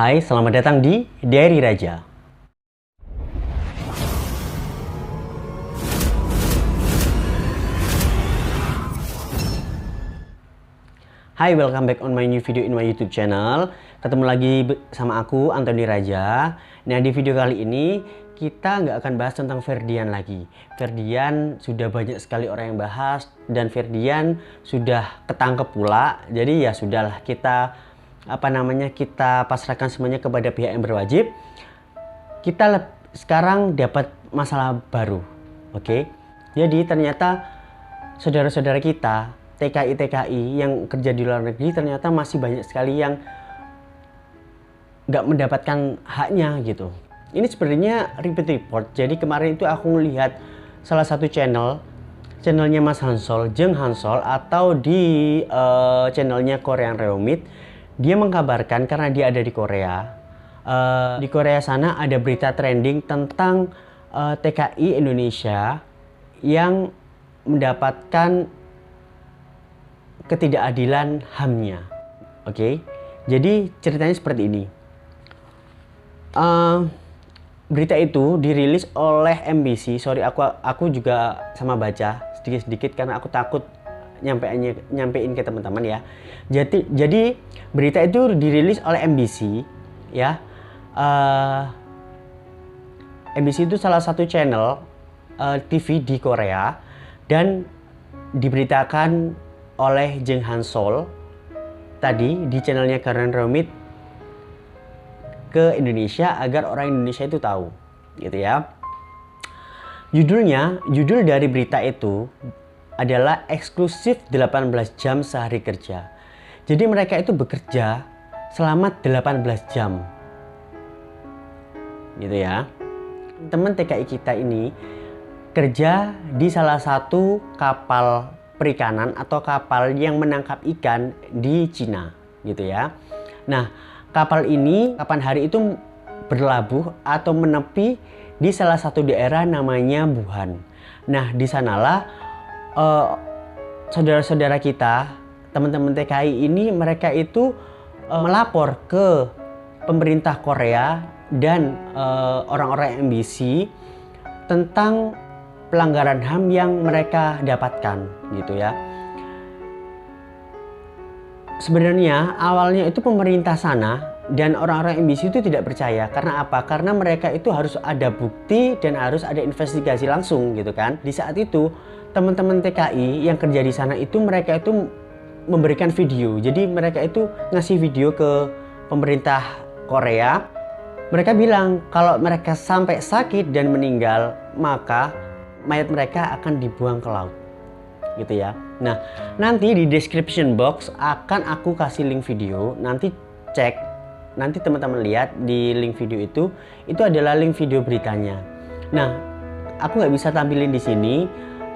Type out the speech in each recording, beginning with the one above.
Hai, selamat datang di Diary Raja. Hai, welcome back on my new video in my YouTube channel. Ketemu lagi sama aku, Anthony Raja. Nah, di video kali ini kita nggak akan bahas tentang Ferdian lagi. Ferdian sudah banyak sekali orang yang bahas dan Ferdian sudah ketangkep pula. Jadi ya sudahlah, kita kita pasrahkan semuanya kepada pihak yang berwajib. Kita sekarang dapat masalah baru, oke? Jadi ternyata saudara-saudara kita TKI yang kerja di luar negeri ternyata masih banyak sekali yang nggak mendapatkan haknya gitu. Ini sebenarnya repeat report. Jadi kemarin itu aku melihat salah satu channelnya Mas Hansol, Jeng Hansol, atau di channelnya Korean Reomit. Dia mengkabarkan karena dia ada di Korea. Di Korea sana ada berita trending tentang TKI Indonesia yang mendapatkan ketidakadilan HAM-nya. Oke. Jadi ceritanya seperti ini. Berita itu dirilis oleh MBC. Sorry, aku juga sama baca sedikit-sedikit karena aku takut nyampein ke teman-teman ya. Jadi berita itu dirilis oleh MBC ya. MBC itu salah satu channel TV di Korea dan diberitakan oleh Jeng Hansol tadi di channelnya Korean Reomit ke Indonesia agar orang Indonesia itu tahu, gitu ya. Judul dari berita itu adalah eksklusif 18 jam sehari kerja. Jadi mereka itu bekerja selama 18 jam. Gitu ya. Teman TKI kita ini kerja di salah satu kapal perikanan atau kapal yang menangkap ikan di Cina, gitu ya. Nah, kapal ini kapan hari itu berlabuh atau menepi di salah satu daerah namanya Wuhan. Nah, di sanalah saudara-saudara kita, teman-teman TKI ini, mereka itu melapor ke pemerintah Korea dan orang-orang MBC tentang pelanggaran HAM yang mereka dapatkan, gitu ya. Sebenarnya awalnya itu pemerintah sana dan orang-orang MBC itu tidak percaya. Karena apa? Karena mereka itu harus ada bukti dan harus ada investigasi langsung, gitu kan. Di saat itu teman-teman TKI yang kerja di sana itu mereka itu memberikan video. Jadi mereka itu ngasih video ke pemerintah Korea. Mereka bilang kalau mereka sampai sakit dan meninggal, maka mayat mereka akan dibuang ke laut, gitu ya. Nah, nanti di description box akan aku kasih link video. Nanti cek, nanti teman-teman lihat di link video itu adalah link video beritanya. Nah, aku nggak bisa tampilin di sini,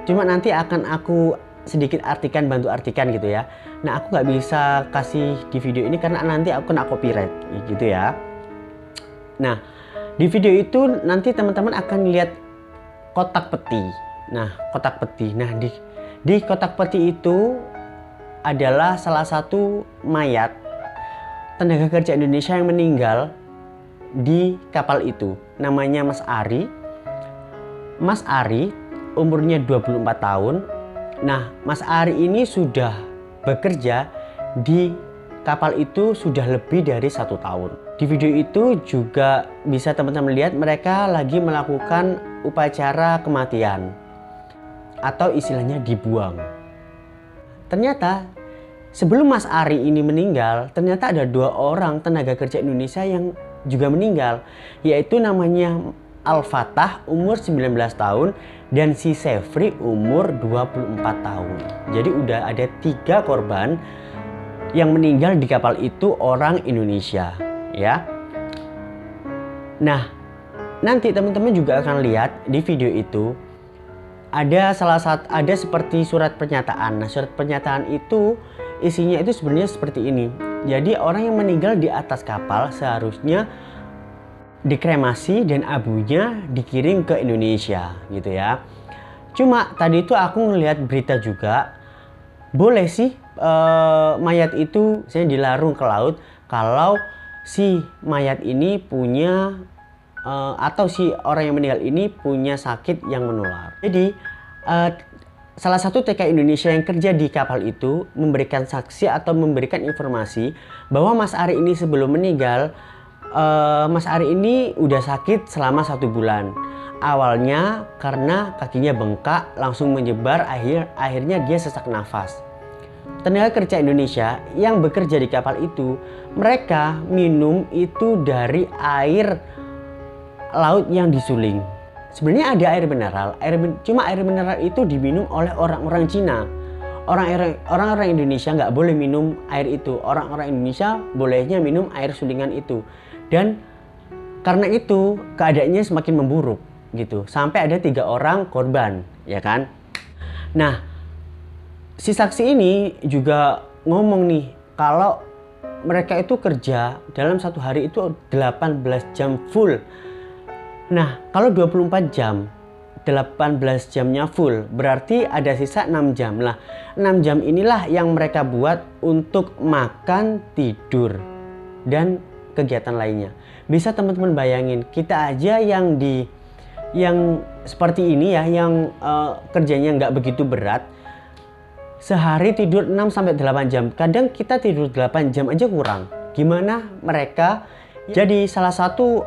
cuma nanti akan aku sedikit bantu artikan gitu ya. Nah, aku nggak bisa kasih di video ini karena nanti aku kena copyright, gitu ya. Nah, di video itu nanti teman-teman akan lihat kotak peti. Nah, kotak peti. Nah, di kotak peti itu adalah salah satu mayat tenaga kerja Indonesia yang meninggal di kapal itu. Namanya Mas Ari. Mas Ari umurnya 24 tahun. Nah, Mas Ari ini sudah bekerja di kapal itu sudah lebih dari 1 tahun. Di video itu juga bisa teman-teman lihat mereka lagi melakukan upacara kematian atau istilahnya dibuang. Ternyata sebelum Mas Ari ini meninggal, ternyata ada 2 orang tenaga kerja Indonesia yang juga meninggal, yaitu namanya Al-Fatah umur 19 tahun dan si Sefri umur 24 tahun. Jadi udah ada 3 korban yang meninggal di kapal itu orang Indonesia, ya. Nah, nanti teman-teman juga akan lihat di video itu ada seperti surat pernyataan. Nah, surat pernyataan itu isinya itu sebenarnya seperti ini. Jadi orang yang meninggal di atas kapal seharusnya dikremasi dan abunya dikirim ke Indonesia, gitu ya. Cuma tadi itu aku ngelihat berita juga, boleh sih mayat itu saya dilarung ke laut kalau si mayat ini punya atau si orang yang meninggal ini punya sakit yang menular. Jadi salah satu TKI Indonesia yang kerja di kapal itu memberikan saksi atau memberikan informasi bahwa Mas Ari ini sebelum meninggal, Mas Ari ini udah sakit selama 1 bulan. Awalnya karena kakinya bengkak langsung menyebar, akhirnya dia sesak nafas. Tenaga kerja Indonesia yang bekerja di kapal itu, mereka minum itu dari air laut yang disuling. Sebenarnya ada air mineral, cuma air mineral itu diminum oleh orang-orang Cina. Orang-orang Indonesia nggak boleh minum air itu. Orang-orang Indonesia bolehnya minum air sulingan itu. Dan karena itu keadaannya semakin memburuk gitu. Sampai ada 3 orang korban, ya kan? Nah, si saksi ini juga ngomong nih, kalau mereka itu kerja dalam 1 hari itu 18 jam full. Nah, kalau 24 jam, 18 jamnya full, berarti ada sisa 6 jam. Lah, 6 jam inilah yang mereka buat untuk makan, tidur, dan kegiatan lainnya. Bisa teman-teman bayangin, kita aja yang seperti ini ya, yang kerjanya nggak begitu berat, sehari tidur 6-8 jam. Kadang kita tidur 8 jam aja kurang. Gimana mereka? Jadi salah satu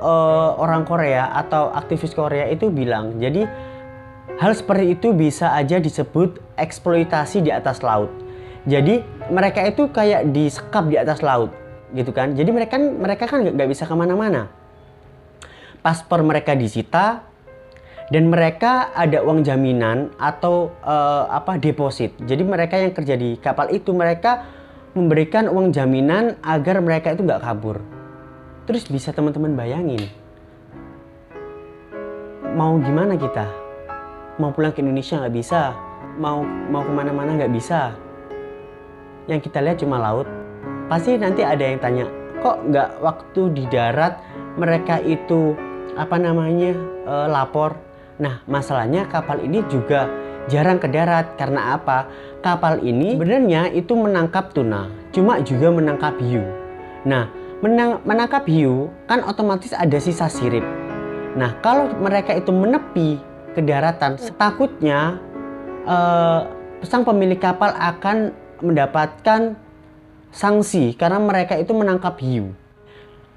orang Korea atau aktivis Korea itu bilang, jadi hal seperti itu bisa aja disebut eksploitasi di atas laut. Jadi mereka itu kayak disekap di atas laut gitu kan. Jadi mereka kan nggak bisa kemana-mana. Paspor mereka disita dan mereka ada uang jaminan atau deposit. Jadi mereka yang kerja di kapal itu, mereka memberikan uang jaminan agar mereka itu nggak kabur. Terus bisa teman-teman bayangin, mau gimana kita? Mau pulang ke Indonesia nggak bisa, mau kemana-mana nggak bisa. Yang kita lihat cuma laut. Pasti nanti ada yang tanya, kok nggak waktu di darat mereka itu lapor? Nah, masalahnya kapal ini juga jarang ke darat. Karena apa? Kapal ini sebenarnya itu menangkap tuna, cuma juga menangkap hiu. Nah, menangkap hiu kan otomatis ada sisa sirip. Nah, kalau mereka itu menepi ke daratan, takutnya sang pemilik kapal akan mendapatkan sanksi karena mereka itu menangkap hiu.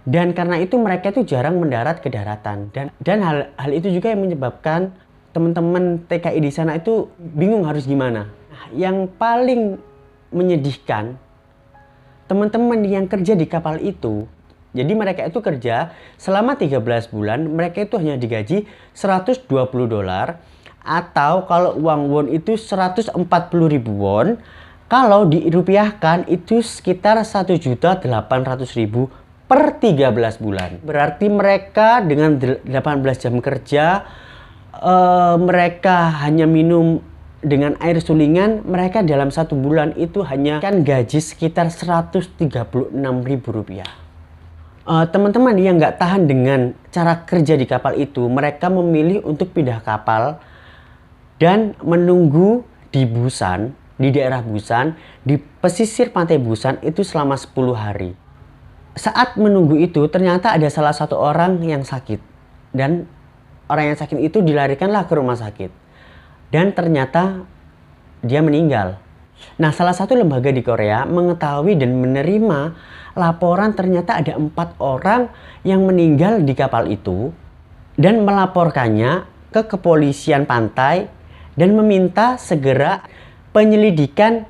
Dan karena itu mereka itu jarang mendarat ke daratan. Dan hal itu juga yang menyebabkan teman-teman TKI di sana itu bingung harus gimana. Nah, yang paling menyedihkan, teman-teman yang kerja di kapal itu, jadi mereka itu kerja selama 13 bulan, mereka itu hanya digaji $120, atau kalau uang won itu 140.000 won, kalau dirupiahkan itu sekitar 1.800.000 per 13 bulan. Berarti mereka dengan 18 jam kerja, mereka hanya minum dengan air sulingan, mereka dalam 1 bulan itu hanya kan gaji sekitar 136.000 rupiah. Teman-teman yang nggak tahan dengan cara kerja di kapal itu, mereka memilih untuk pindah kapal dan menunggu di Busan, di daerah Busan, di pesisir pantai Busan itu selama 10 hari. Saat menunggu itu ternyata ada salah satu orang yang sakit, dan orang yang sakit itu dilarikanlah ke rumah sakit. Dan ternyata dia meninggal. Nah, salah satu lembaga di Korea mengetahui dan menerima laporan ternyata ada 4 orang yang meninggal di kapal itu dan melaporkannya ke kepolisian pantai dan meminta segera penyelidikan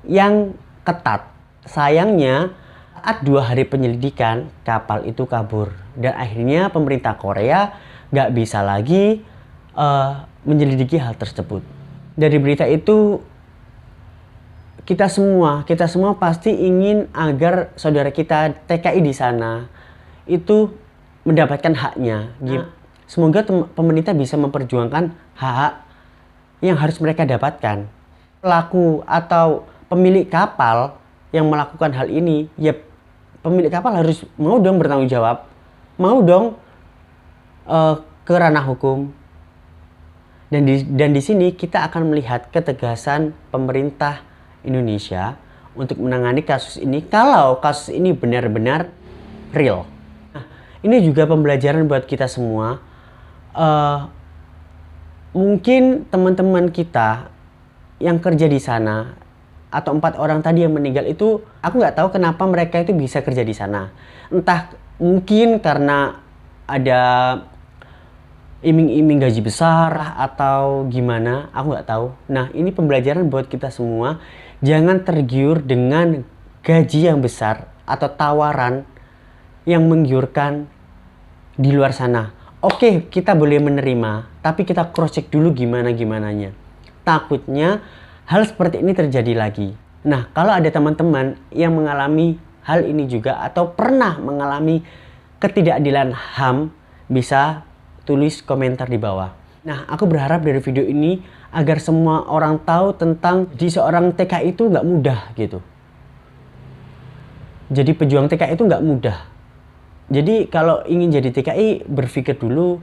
yang ketat. Sayangnya saat 2 hari penyelidikan kapal itu kabur dan akhirnya pemerintah Korea nggak bisa lagi menyelidiki hal tersebut. Dari berita itu kita semua pasti ingin agar saudara kita TKI di sana itu mendapatkan haknya. Semoga pemerintah bisa memperjuangkan hak yang harus mereka dapatkan. Pelaku atau pemilik kapal yang melakukan hal ini, ya pemilik kapal harus mau dong bertanggung jawab, mau dong ke ranah hukum. Dan di sini kita akan melihat ketegasan pemerintah Indonesia untuk menangani kasus ini. Kalau kasus ini benar-benar real. Nah, ini juga pembelajaran buat kita semua. Mungkin teman-teman kita yang kerja di sana atau 4 orang tadi yang meninggal itu, aku nggak tahu kenapa mereka itu bisa kerja di sana. Entah mungkin karena ada iming-iming gaji besar atau gimana, aku nggak tahu. Nah, ini pembelajaran buat kita semua. Jangan tergiur dengan gaji yang besar atau tawaran yang menggiurkan di luar sana. Oke, kita boleh menerima, tapi kita cross check dulu gimana-gimananya. Takutnya hal seperti ini terjadi lagi. Nah, kalau ada teman-teman yang mengalami hal ini juga atau pernah mengalami ketidakadilan HAM, bisa tulis komentar di bawah. Nah, aku berharap dari video ini agar semua orang tahu tentang di seorang TKI itu nggak mudah gitu. Jadi pejuang TKI itu nggak mudah. Jadi kalau ingin jadi TKI, berpikir dulu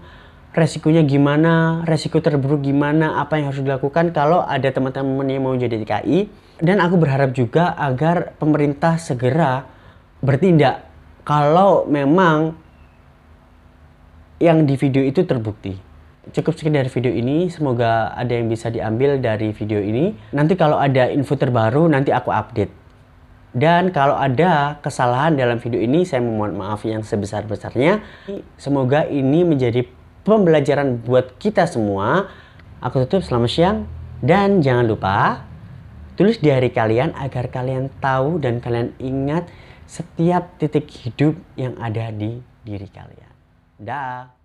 resikonya gimana, resiko terburuk gimana, apa yang harus dilakukan kalau ada teman-teman yang mau jadi TKI. Dan aku berharap juga agar pemerintah segera bertindak kalau memang yang di video itu terbukti. Cukup sekian dari video ini, semoga ada yang bisa diambil dari video ini. Nanti kalau ada info terbaru nanti aku update. Dan kalau ada kesalahan dalam video ini, saya memohon maaf yang sebesar-besarnya. Semoga ini menjadi pembelajaran buat kita semua. Aku tutup, selamat siang. Dan jangan lupa tulis di hari kalian agar kalian tahu dan kalian ingat setiap titik hidup yang ada di diri kalian. Dah.